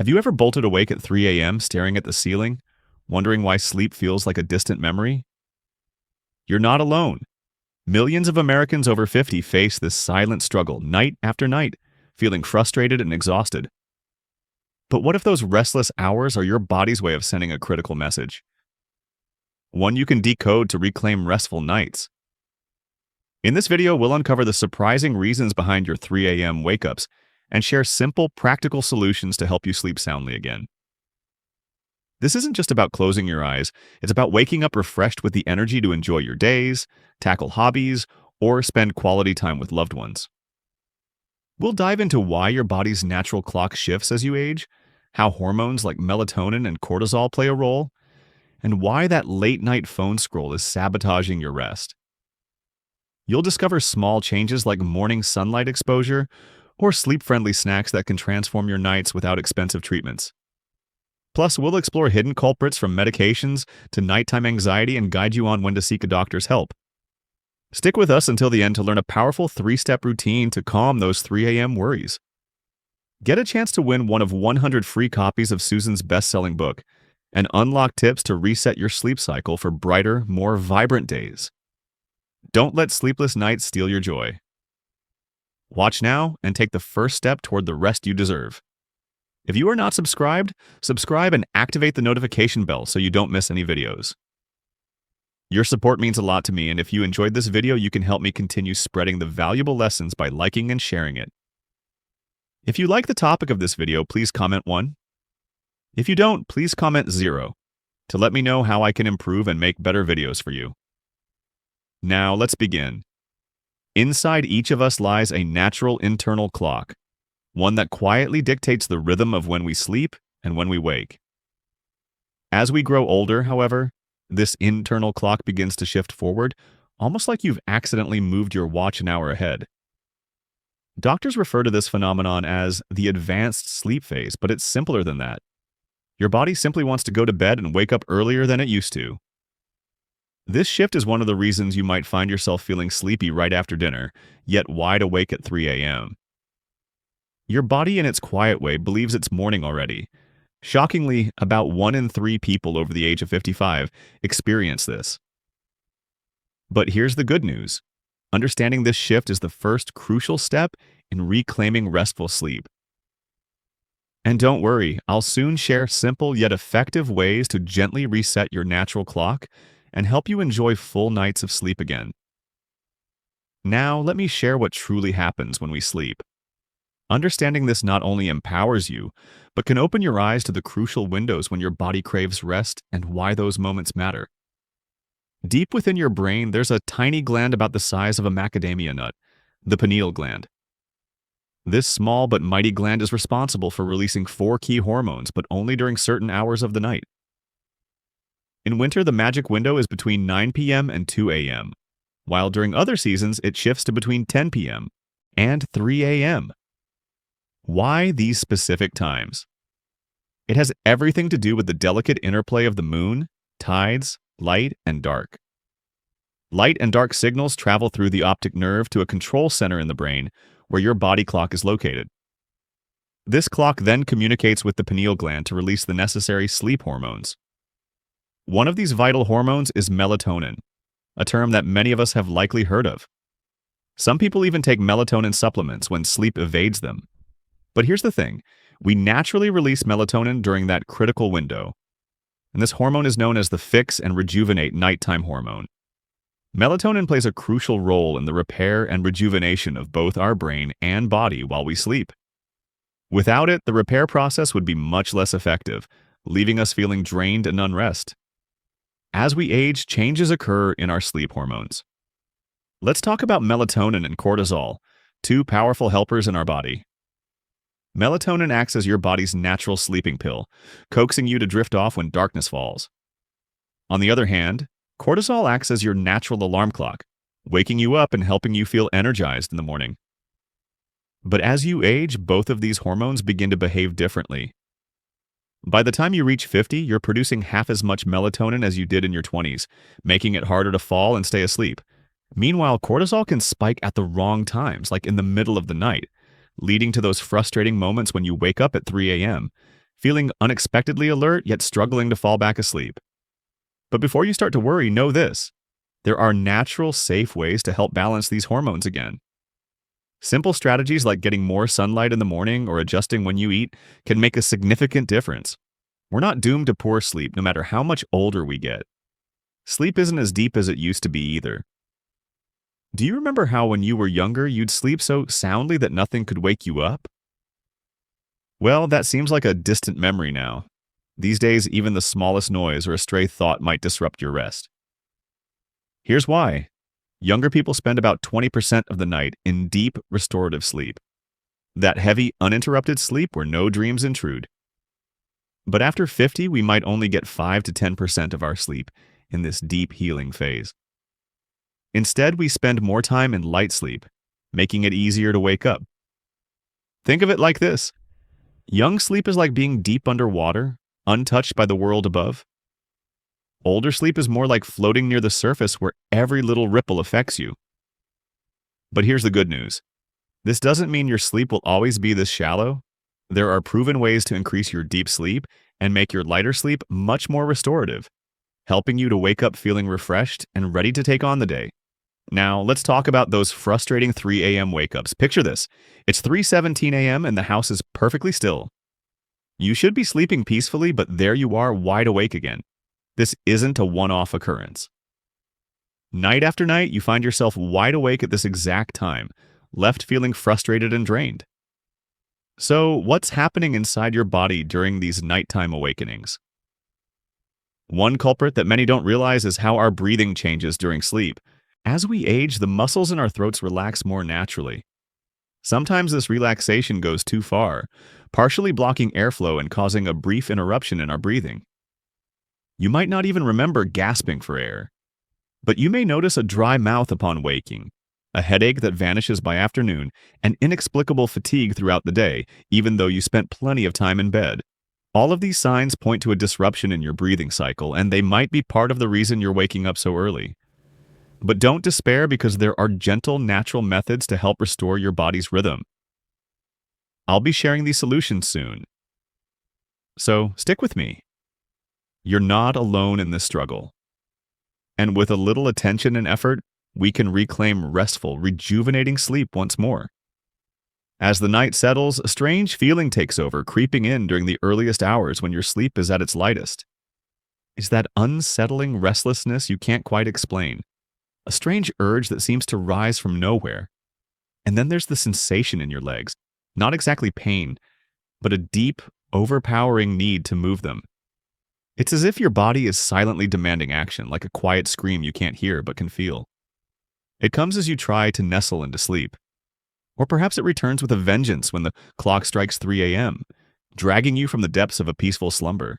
Have you ever bolted awake at 3 a.m. staring at the ceiling, wondering why sleep feels like a distant memory? You're not alone. Millions of Americans over 50 face this silent struggle night after night, feeling frustrated and exhausted. But what if those restless hours are your body's way of sending a critical message? One you can decode to reclaim restful nights. In this video, we'll uncover the surprising reasons behind your 3 a.m. wake-ups and share simple, practical solutions to help you sleep soundly again. This isn't just about closing your eyes, it's about waking up refreshed with the energy to enjoy your days, tackle hobbies, or spend quality time with loved ones. We'll dive into why your body's natural clock shifts as you age, how hormones like melatonin and cortisol play a role, and why that late-night phone scroll is sabotaging your rest. You'll discover small changes like morning sunlight exposure or sleep-friendly snacks that can transform your nights without expensive treatments. Plus, we'll explore hidden culprits from medications to nighttime anxiety and guide you on when to seek a doctor's help. Stick with us until the end to learn a powerful 3-step routine to calm those 3 a.m. worries. Get a chance to win one of 100 free copies of Susan's best-selling book and unlock tips to reset your sleep cycle for brighter, more vibrant days. Don't let sleepless nights steal your joy. Watch now and take the first step toward the rest you deserve. If you are not subscribed, subscribe and activate the notification bell so you don't miss any videos. Your support means a lot to me, and if you enjoyed this video, you can help me continue spreading the valuable lessons by liking and sharing it. If you like the topic of this video, please comment 1. If you don't, please comment 0 to let me know how I can improve and make better videos for you. Now, let's begin. Inside each of us lies a natural internal clock, one that quietly dictates the rhythm of when we sleep and when we wake. As we grow older, however, this internal clock begins to shift forward, almost like you've accidentally moved your watch an hour ahead. Doctors refer to this phenomenon as the advanced sleep phase, but it's simpler than that. Your body simply wants to go to bed and wake up earlier than it used to. This shift is one of the reasons you might find yourself feeling sleepy right after dinner, yet wide awake at 3 a.m. Your body, in its quiet way, believes it's morning already. Shockingly, about 1 in 3 people over the age of 55 experience this. But here's the good news. Understanding this shift is the first crucial step in reclaiming restful sleep. And don't worry, I'll soon share simple yet effective ways to gently reset your natural clock and help you enjoy full nights of sleep again. Now, let me share what truly happens when we sleep. Understanding this not only empowers you, but can open your eyes to the crucial windows when your body craves rest and why those moments matter. Deep within your brain, there's a tiny gland about the size of a macadamia nut, the pineal gland. This small but mighty gland is responsible for releasing 4 key hormones, but only during certain hours of the night. In winter, the magic window is between 9 p.m. and 2 a.m., while during other seasons, it shifts to between 10 p.m. and 3 a.m. Why these specific times? It has everything to do with the delicate interplay of the moon, tides, light, and dark. Light and dark signals travel through the optic nerve to a control center in the brain where your body clock is located. This clock then communicates with the pineal gland to release the necessary sleep hormones. One of these vital hormones is melatonin, a term that many of us have likely heard of. Some people even take melatonin supplements when sleep evades them. But here's the thing, we naturally release melatonin during that critical window. And this hormone is known as the fix and rejuvenate nighttime hormone. Melatonin plays a crucial role in the repair and rejuvenation of both our brain and body while we sleep. Without it, the repair process would be much less effective, leaving us feeling drained and unrest. As we age, changes occur in our sleep hormones. Let's talk about melatonin and cortisol, 2 powerful helpers in our body. Melatonin acts as your body's natural sleeping pill, coaxing you to drift off when darkness falls. On the other hand, cortisol acts as your natural alarm clock, waking you up and helping you feel energized in the morning. But as you age, both of these hormones begin to behave differently. By the time you reach 50, you're producing half as much melatonin as you did in your 20s, making it harder to fall and stay asleep. Meanwhile, cortisol can spike at the wrong times, like in the middle of the night, leading to those frustrating moments when you wake up at 3 a.m., feeling unexpectedly alert yet struggling to fall back asleep. But before you start to worry, know this. There are natural, safe ways to help balance these hormones again. Simple strategies like getting more sunlight in the morning or adjusting when you eat can make a significant difference. We're not doomed to poor sleep no matter how much older we get. Sleep isn't as deep as it used to be either. Do you remember how when you were younger you'd sleep so soundly that nothing could wake you up? Well, that seems like a distant memory now. These days, even the smallest noise or a stray thought might disrupt your rest. Here's why. Younger people spend about 20% of the night in deep, restorative sleep. That heavy, uninterrupted sleep where no dreams intrude. But after 50, we might only get 5 to 10% of our sleep in this deep healing phase. Instead, we spend more time in light sleep, making it easier to wake up. Think of it like this. Young sleep is like being deep underwater, untouched by the world above. Older sleep is more like floating near the surface where every little ripple affects you. But here's the good news. This doesn't mean your sleep will always be this shallow. There are proven ways to increase your deep sleep and make your lighter sleep much more restorative, helping you to wake up feeling refreshed and ready to take on the day. Now, let's talk about those frustrating 3 a.m. wake-ups. Picture this. It's 3:17 a.m. and the house is perfectly still. You should be sleeping peacefully, but there you are wide awake again. This isn't a one-off occurrence. Night after night, you find yourself wide awake at this exact time, left feeling frustrated and drained. So, what's happening inside your body during these nighttime awakenings? One culprit that many don't realize is how our breathing changes during sleep. As we age, the muscles in our throats relax more naturally. Sometimes this relaxation goes too far, partially blocking airflow and causing a brief interruption in our breathing. You might not even remember gasping for air, but you may notice a dry mouth upon waking, a headache that vanishes by afternoon, and inexplicable fatigue throughout the day, even though you spent plenty of time in bed. All of these signs point to a disruption in your breathing cycle, and they might be part of the reason you're waking up so early. But don't despair because there are gentle, natural methods to help restore your body's rhythm. I'll be sharing these solutions soon. So stick with me. You're not alone in this struggle. And with a little attention and effort, we can reclaim restful, rejuvenating sleep once more. As the night settles, a strange feeling takes over, creeping in during the earliest hours when your sleep is at its lightest. It's that unsettling restlessness you can't quite explain, a strange urge that seems to rise from nowhere. And then there's the sensation in your legs, not exactly pain, but a deep, overpowering need to move them. It's as if your body is silently demanding action, like a quiet scream you can't hear but can feel. It comes as you try to nestle into sleep. Or perhaps it returns with a vengeance when the clock strikes 3 a.m., dragging you from the depths of a peaceful slumber.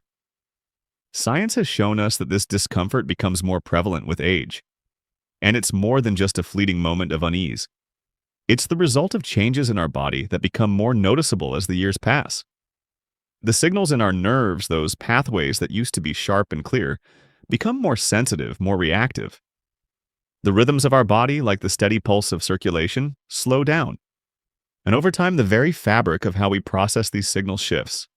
Science has shown us that this discomfort becomes more prevalent with age. And it's more than just a fleeting moment of unease. It's the result of changes in our body that become more noticeable as the years pass. The signals in our nerves, those pathways that used to be sharp and clear, become more sensitive, more reactive. The rhythms of our body, like the steady pulse of circulation, slow down. And over time, the very fabric of how we process these signals shifts.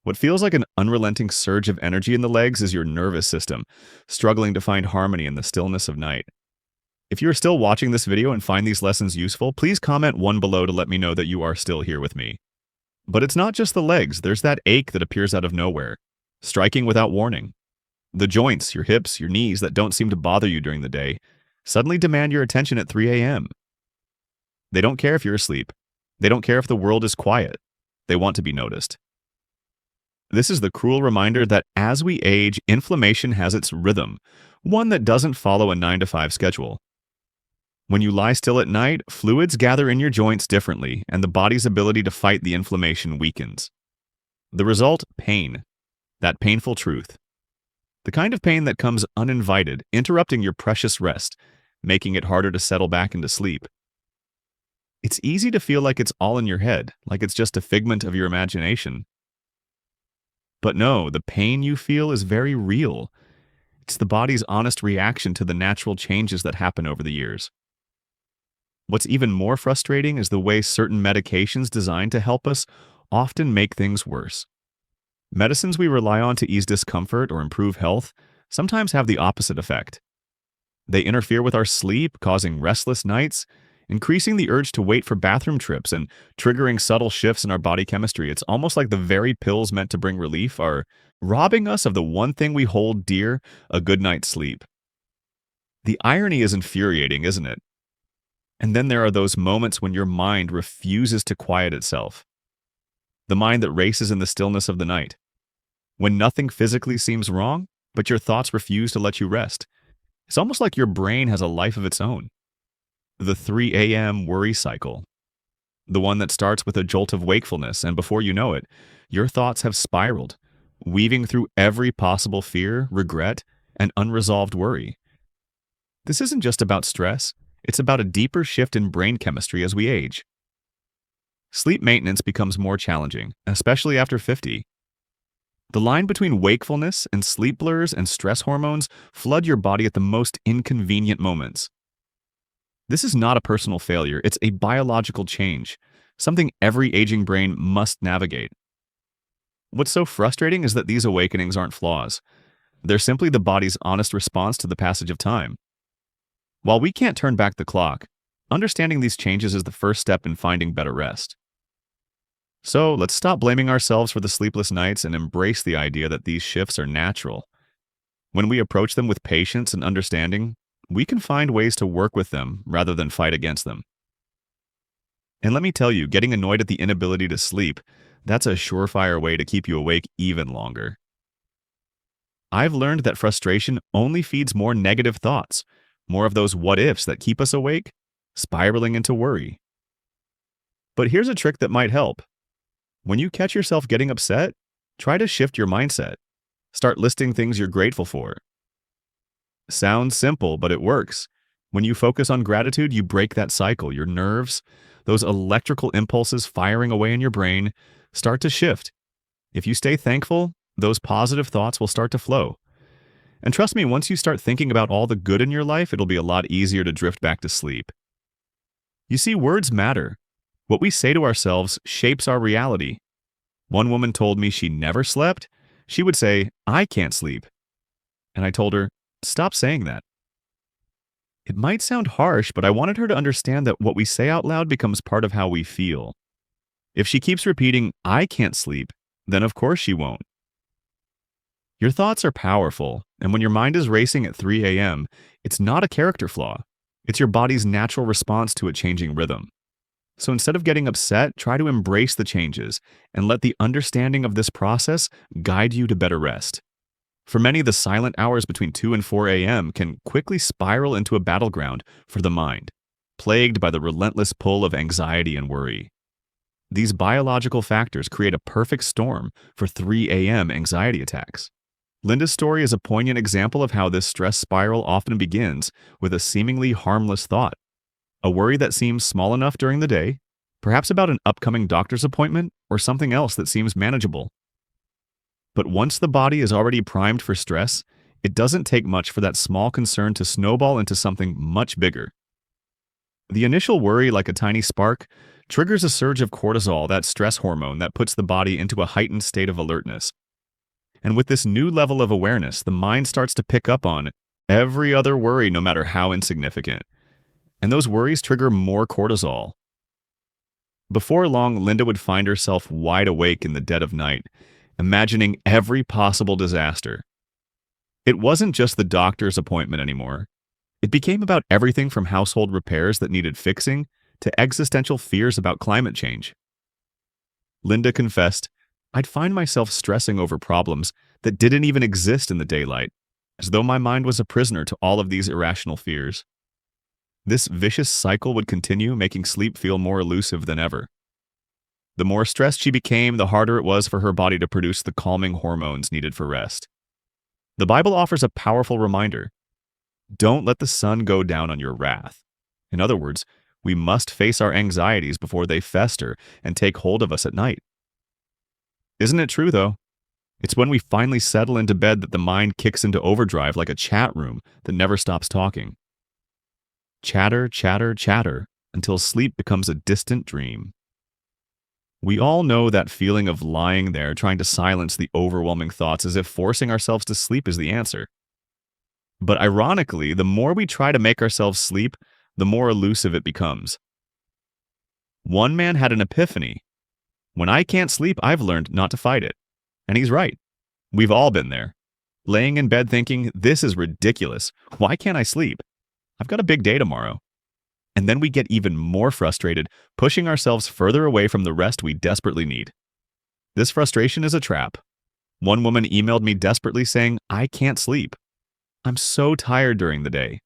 What feels like an unrelenting surge of energy in the legs is your nervous system, struggling to find harmony in the stillness of night. If you're still watching this video and find these lessons useful, please comment 1 below to let me know that you are still here with me. But it's not just the legs, there's that ache that appears out of nowhere, striking without warning. The joints, your hips, your knees that don't seem to bother you during the day, suddenly demand your attention at 3 a.m. They don't care if you're asleep. They don't care if the world is quiet. They want to be noticed. This is the cruel reminder that as we age, inflammation has its rhythm, one that doesn't follow a 9-to-5 schedule. When you lie still at night, fluids gather in your joints differently, and the body's ability to fight the inflammation weakens. The result? Pain. That painful truth. The kind of pain that comes uninvited, interrupting your precious rest, making it harder to settle back into sleep. It's easy to feel like it's all in your head, like it's just a figment of your imagination. But no, the pain you feel is very real. It's the body's honest reaction to the natural changes that happen over the years. What's even more frustrating is the way certain medications designed to help us often make things worse. Medicines we rely on to ease discomfort or improve health sometimes have the opposite effect. They interfere with our sleep, causing restless nights, increasing the urge to wait for bathroom trips, and triggering subtle shifts in our body chemistry. It's almost like the very pills meant to bring relief are robbing us of the one thing we hold dear, a good night's sleep. The irony is infuriating, isn't it? And then there are those moments when your mind refuses to quiet itself. The mind that races in the stillness of the night. When nothing physically seems wrong, but your thoughts refuse to let you rest. It's almost like your brain has a life of its own. The 3 a.m. worry cycle. The one that starts with a jolt of wakefulness, and before you know it, your thoughts have spiraled, weaving through every possible fear, regret, and unresolved worry. This isn't just about stress, it's about a deeper shift in brain chemistry as we age. Sleep maintenance becomes more challenging, especially after 50. The line between wakefulness and sleep blurs and stress hormones flood your body at the most inconvenient moments. This is not a personal failure, it's a biological change, something every aging brain must navigate. What's so frustrating is that these awakenings aren't flaws. They're simply the body's honest response to the passage of time. While we can't turn back the clock, understanding these changes is the first step in finding better rest. So let's stop blaming ourselves for the sleepless nights and embrace the idea that these shifts are natural. When we approach them with patience and understanding, we can find ways to work with them rather than fight against them. And let me tell you, getting annoyed at the inability to sleep, that's a surefire way to keep you awake even longer. I've learned that frustration only feeds more negative thoughts, more of those what-ifs that keep us awake, spiraling into worry. But here's a trick that might help. When you catch yourself getting upset, try to shift your mindset. Start listing things you're grateful for. Sounds simple, but it works. When you focus on gratitude, you break that cycle. Your nerves, those electrical impulses firing away in your brain, start to shift. If you stay thankful, those positive thoughts will start to flow. And trust me, once you start thinking about all the good in your life, it'll be a lot easier to drift back to sleep. You see, words matter. What we say to ourselves shapes our reality. One woman told me she never slept. She would say, "I can't sleep." And I told her, "Stop saying that." It might sound harsh, but I wanted her to understand that what we say out loud becomes part of how we feel. If she keeps repeating, "I can't sleep," then of course she won't. Your thoughts are powerful, and when your mind is racing at 3 a.m., it's not a character flaw. It's your body's natural response to a changing rhythm. So instead of getting upset, try to embrace the changes and let the understanding of this process guide you to better rest. For many, the silent hours between 2 and 4 a.m. can quickly spiral into a battleground for the mind, plagued by the relentless pull of anxiety and worry. These biological factors create a perfect storm for 3 a.m. anxiety attacks. Linda's story is a poignant example of how this stress spiral often begins with a seemingly harmless thought. A worry that seems small enough during the day, perhaps about an upcoming doctor's appointment or something else that seems manageable. But once the body is already primed for stress, it doesn't take much for that small concern to snowball into something much bigger. The initial worry, like a tiny spark, triggers a surge of cortisol, that stress hormone that puts the body into a heightened state of alertness. And with this new level of awareness, the mind starts to pick up on every other worry, no matter how insignificant. And those worries trigger more cortisol. Before long, Linda would find herself wide awake in the dead of night, imagining every possible disaster. It wasn't just the doctor's appointment anymore. It became about everything from household repairs that needed fixing to existential fears about climate change. Linda confessed, "I'd find myself stressing over problems that didn't even exist in the daylight, as though my mind was a prisoner to all of these irrational fears." This vicious cycle would continue, making sleep feel more elusive than ever. The more stressed she became, the harder it was for her body to produce the calming hormones needed for rest. The Bible offers a powerful reminder. Don't let the sun go down on your wrath. In other words, we must face our anxieties before they fester and take hold of us at night. Isn't it true, though? It's when we finally settle into bed that the mind kicks into overdrive like a chat room that never stops talking. Chatter, chatter, chatter, until sleep becomes a distant dream. We all know that feeling of lying there trying to silence the overwhelming thoughts as if forcing ourselves to sleep is the answer. But ironically, the more we try to make ourselves sleep, the more elusive it becomes. One man had an epiphany. When I can't sleep, I've learned not to fight it. And he's right. We've all been there. Laying in bed thinking, this is ridiculous. Why can't I sleep? I've got a big day tomorrow. And then we get even more frustrated, pushing ourselves further away from the rest we desperately need. This frustration is a trap. One woman emailed me desperately saying, I can't sleep. I'm so tired during the day.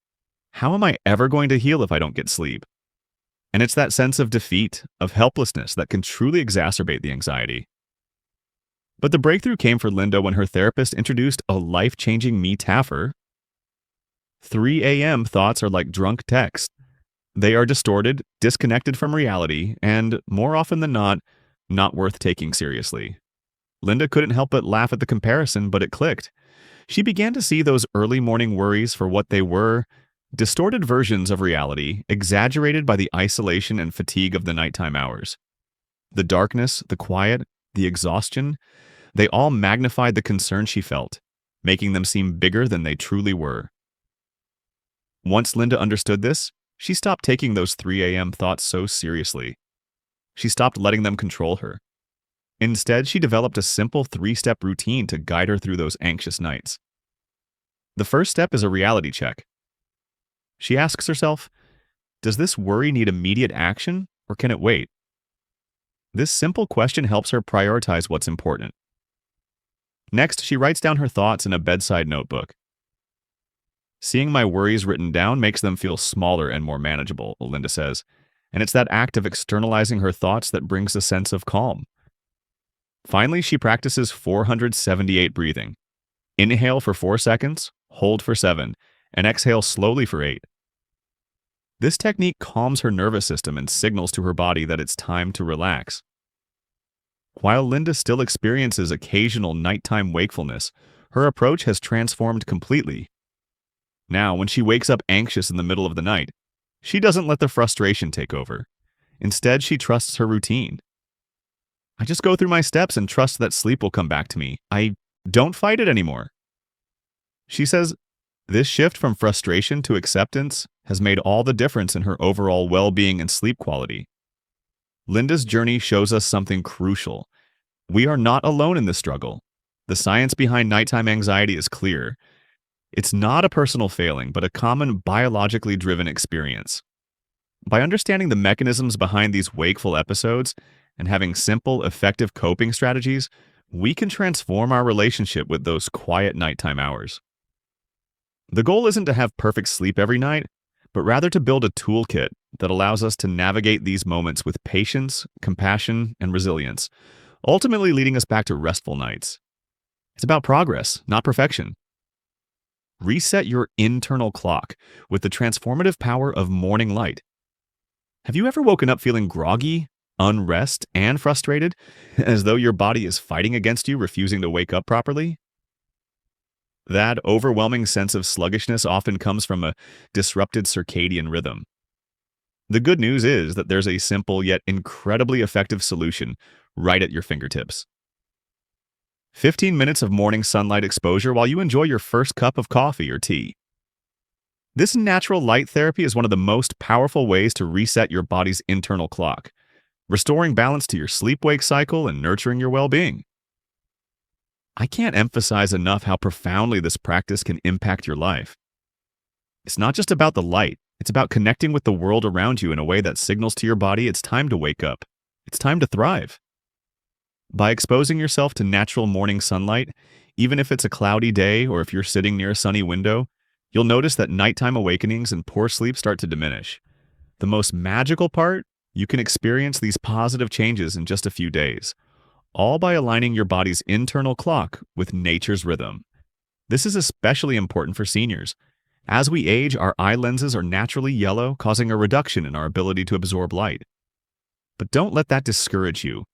How am I ever going to heal if I don't get sleep? And it's that sense of defeat, of helplessness that can truly exacerbate the anxiety. But the breakthrough came for Linda when her therapist introduced a life-changing metapher. 3 a.m. thoughts are like drunk text. They are distorted, disconnected from reality, and, more often than not worth taking seriously. Linda couldn't help but laugh at the comparison, but it clicked. She began to see those early morning worries for what they were, distorted versions of reality, exaggerated by the isolation and fatigue of the nighttime hours. The darkness, the quiet, the exhaustion, they all magnified the concern she felt, making them seem bigger than they truly were. Once Linda understood this, she stopped taking those 3 a.m. thoughts so seriously. She stopped letting them control her. Instead, she developed a simple 3-step routine to guide her through those anxious nights. The first step is a reality check. She asks herself, does this worry need immediate action, or can it wait? This simple question helps her prioritize what's important. Next, she writes down her thoughts in a bedside notebook. Seeing my worries written down makes them feel smaller and more manageable, Linda says, and it's that act of externalizing her thoughts that brings a sense of calm. Finally, she practices 478 breathing. Inhale for 4 seconds, hold for 7, and exhale slowly for 8. This technique calms her nervous system and signals to her body that it's time to relax. While Linda still experiences occasional nighttime wakefulness, her approach has transformed completely. Now, when she wakes up anxious in the middle of the night, she doesn't let the frustration take over. Instead, she trusts her routine. I just go through my steps and trust that sleep will come back to me. I don't fight it anymore. She says, this shift from frustration to acceptance has made all the difference in her overall well-being and sleep quality. Linda's journey shows us something crucial. We are not alone in this struggle. The science behind nighttime anxiety is clear. It's not a personal failing, but a common biologically driven experience. By understanding the mechanisms behind these wakeful episodes and having simple, effective coping strategies, we can transform our relationship with those quiet nighttime hours. The goal isn't to have perfect sleep every night, but rather to build a toolkit that allows us to navigate these moments with patience, compassion, and resilience, ultimately leading us back to restful nights. It's about progress, not perfection. Reset your internal clock with the transformative power of morning light. Have you ever woken up feeling groggy, unrest, and frustrated, as though your body is fighting against you, refusing to wake up properly? That overwhelming sense of sluggishness often comes from a disrupted circadian rhythm. The good news is that there's a simple yet incredibly effective solution right at your fingertips. 15 minutes of morning sunlight exposure while you enjoy your first cup of coffee or tea. This natural light therapy is one of the most powerful ways to reset your body's internal clock, restoring balance to your sleep-wake cycle and nurturing your well-being. I can't emphasize enough how profoundly this practice can impact your life. It's not just about the light, it's about connecting with the world around you in a way that signals to your body it's time to wake up. It's time to thrive. By exposing yourself to natural morning sunlight, even if it's a cloudy day or if you're sitting near a sunny window, you'll notice that nighttime awakenings and poor sleep start to diminish. The most magical part? You can experience these positive changes in just a few days, all by aligning your body's internal clock with nature's rhythm. This is especially important for seniors. As we age, our eye lenses are naturally yellow, causing a reduction in our ability to absorb light. But don't let that discourage you.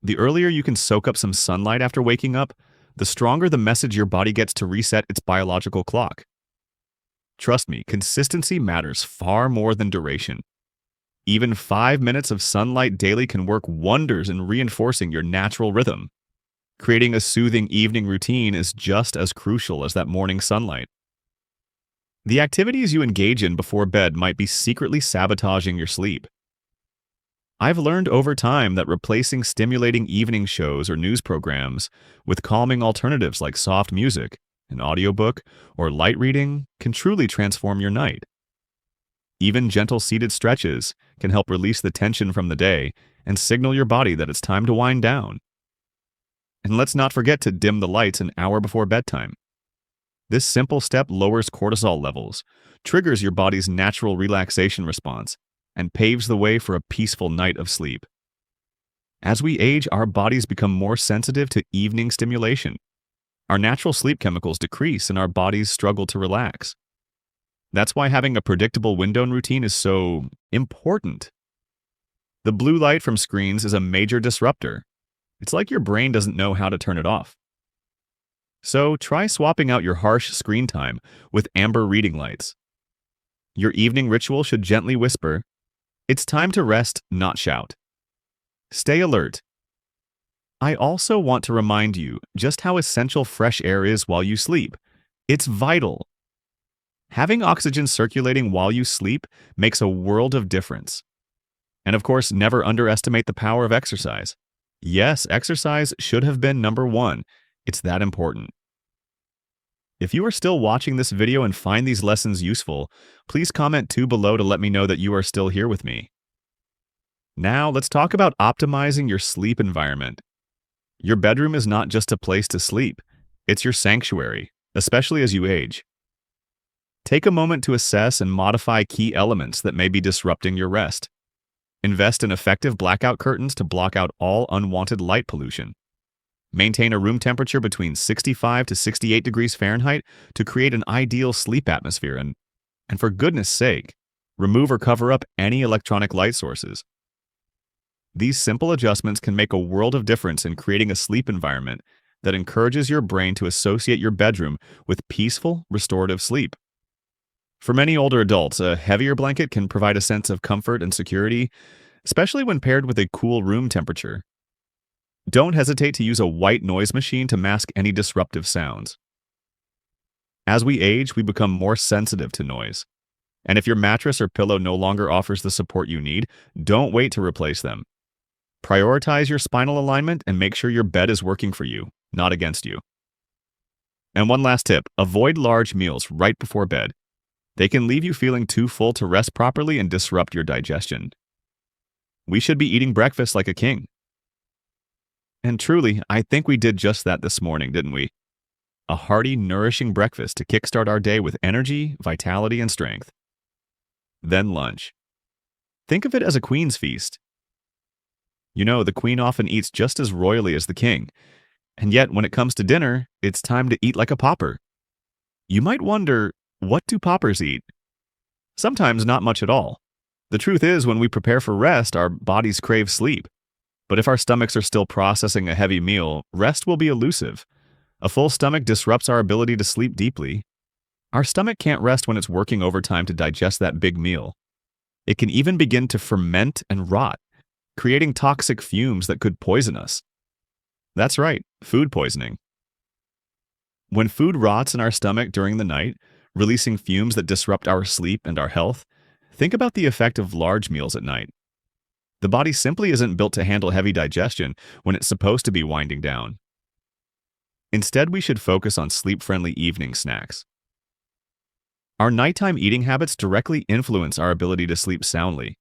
The earlier you can soak up some sunlight after waking up, the stronger the message your body gets to reset its biological clock. Trust me, consistency matters far more than duration. Even 5 minutes of sunlight daily can work wonders in reinforcing your natural rhythm. Creating a soothing evening routine is just as crucial as that morning sunlight. The activities you engage in before bed might be secretly sabotaging your sleep. I've learned over time that replacing stimulating evening shows or news programs with calming alternatives like soft music, an audiobook, or light reading can truly transform your night. Even gentle seated stretches can help release the tension from the day and signal your body that it's time to wind down. And let's not forget to dim the lights an hour before bedtime. This simple step lowers cortisol levels, triggers your body's natural relaxation response, and paves the way for a peaceful night of sleep. As we age, our bodies become more sensitive to evening stimulation. Our natural sleep chemicals decrease and our bodies struggle to relax. That's why having a predictable window routine is so important. The blue light from screens is a major disruptor. It's like your brain doesn't know how to turn it off. So try swapping out your harsh screen time with amber reading lights. Your evening ritual should gently whisper, "It's time to rest, not shout." Stay alert. I also want to remind you just how essential fresh air is while you sleep. It's vital. Having oxygen circulating while you sleep makes a world of difference. And of course, never underestimate the power of exercise. Yes, exercise should have been number one. It's that important. If you are still watching this video and find these lessons useful, please comment below to let me know that you are still here with me. Now, let's talk about optimizing your sleep environment. Your bedroom is not just a place to sleep, it's your sanctuary, especially as you age. Take a moment to assess and modify key elements that may be disrupting your rest. Invest in effective blackout curtains to block out all unwanted light pollution. Maintain a room temperature between 65 to 68 degrees Fahrenheit to create an ideal sleep atmosphere, and for goodness sake, remove or cover up any electronic light sources. These simple adjustments can make a world of difference in creating a sleep environment that encourages your brain to associate your bedroom with peaceful, restorative sleep. For many older adults, a heavier blanket can provide a sense of comfort and security, especially when paired with a cool room temperature. Don't hesitate to use a white noise machine to mask any disruptive sounds. As we age, we become more sensitive to noise. And if your mattress or pillow no longer offers the support you need, don't wait to replace them. Prioritize your spinal alignment and make sure your bed is working for you, not against you. And one last tip, avoid large meals right before bed. They can leave you feeling too full to rest properly and disrupt your digestion. We should be eating breakfast like a king. And truly, I think we did just that this morning, didn't we? A hearty, nourishing breakfast to kickstart our day with energy, vitality, and strength. Then lunch. Think of it as a queen's feast. You know, the queen often eats just as royally as the king. And yet, when it comes to dinner, it's time to eat like a pauper. You might wonder, what do paupers eat? Sometimes not much at all. The truth is, when we prepare for rest, our bodies crave sleep. But if our stomachs are still processing a heavy meal, rest will be elusive. A full stomach disrupts our ability to sleep deeply. Our stomach can't rest when it's working overtime to digest that big meal. It can even begin to ferment and rot, creating toxic fumes that could poison us. That's right, food poisoning. When food rots in our stomach during the night, releasing fumes that disrupt our sleep and our health, think about the effect of large meals at night. The body simply isn't built to handle heavy digestion when it's supposed to be winding down. Instead, we should focus on sleep-friendly evening snacks. Our nighttime eating habits directly influence our ability to sleep soundly.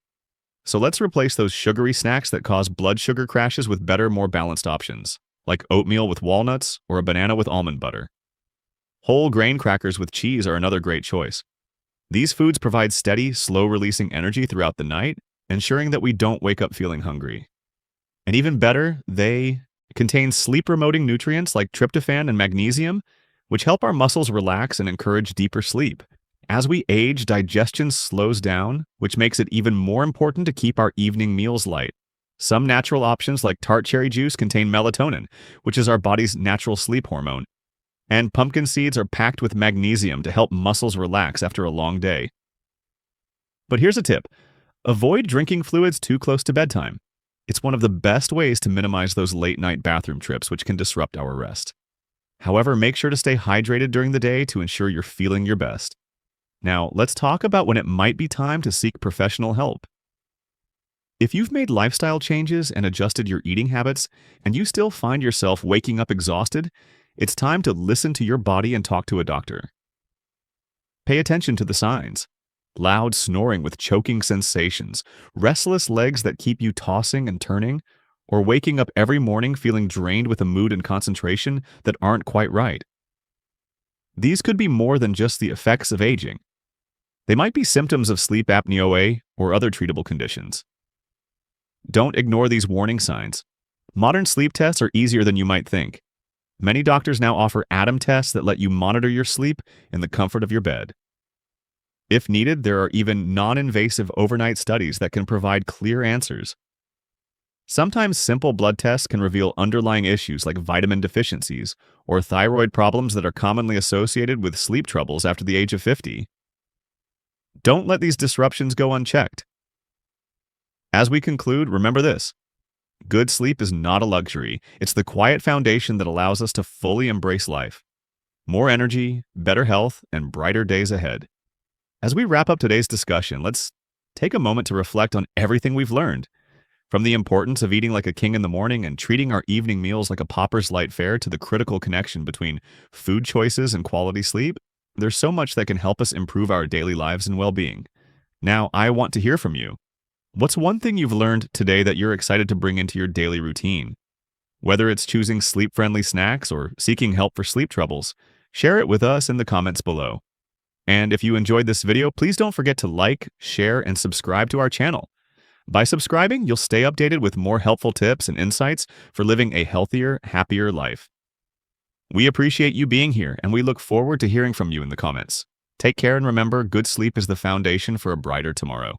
So let's replace those sugary snacks that cause blood sugar crashes with better, more balanced options, like oatmeal with walnuts or a banana with almond butter. Whole grain crackers with cheese are another great choice. These foods provide steady, slow-releasing energy throughout the night, ensuring that we don't wake up feeling hungry. And even better, they contain sleep-promoting nutrients like tryptophan and magnesium, which help our muscles relax and encourage deeper sleep. As we age, digestion slows down, which makes it even more important to keep our evening meals light. Some natural options like tart cherry juice contain melatonin, which is our body's natural sleep hormone. And pumpkin seeds are packed with magnesium to help muscles relax after a long day. But here's a tip. Avoid drinking fluids too close to bedtime. It's one of the best ways to minimize those late-night bathroom trips, which can disrupt our rest. However, make sure to stay hydrated during the day to ensure you're feeling your best. Now, let's talk about when it might be time to seek professional help. If you've made lifestyle changes and adjusted your eating habits, and you still find yourself waking up exhausted, it's time to listen to your body and talk to a doctor. Pay attention to the signs. Loud snoring with choking sensations, restless legs that keep you tossing and turning, or waking up every morning feeling drained with a mood and concentration that aren't quite right. These could be more than just the effects of aging. They might be symptoms of sleep apnea or other treatable conditions. Don't ignore these warning signs. Modern sleep tests are easier than you might think. Many doctors now offer atom tests that let you monitor your sleep in the comfort of your bed. If needed, there are even non-invasive overnight studies that can provide clear answers. Sometimes simple blood tests can reveal underlying issues like vitamin deficiencies or thyroid problems that are commonly associated with sleep troubles after the age of 50. Don't let these disruptions go unchecked. As we conclude, remember this. Good sleep is not a luxury. It's the quiet foundation that allows us to fully embrace life. More energy, better health, and brighter days ahead. As we wrap up today's discussion, let's take a moment to reflect on everything we've learned. From the importance of eating like a king in the morning and treating our evening meals like a pauper's light fare to the critical connection between food choices and quality sleep, there's so much that can help us improve our daily lives and well-being. Now, I want to hear from you. What's one thing you've learned today that you're excited to bring into your daily routine? Whether it's choosing sleep-friendly snacks or seeking help for sleep troubles, share it with us in the comments below. And if you enjoyed this video, please don't forget to like, share, and subscribe to our channel. By subscribing, you'll stay updated with more helpful tips and insights for living a healthier, happier life. We appreciate you being here, and we look forward to hearing from you in the comments. Take care and remember, good sleep is the foundation for a brighter tomorrow.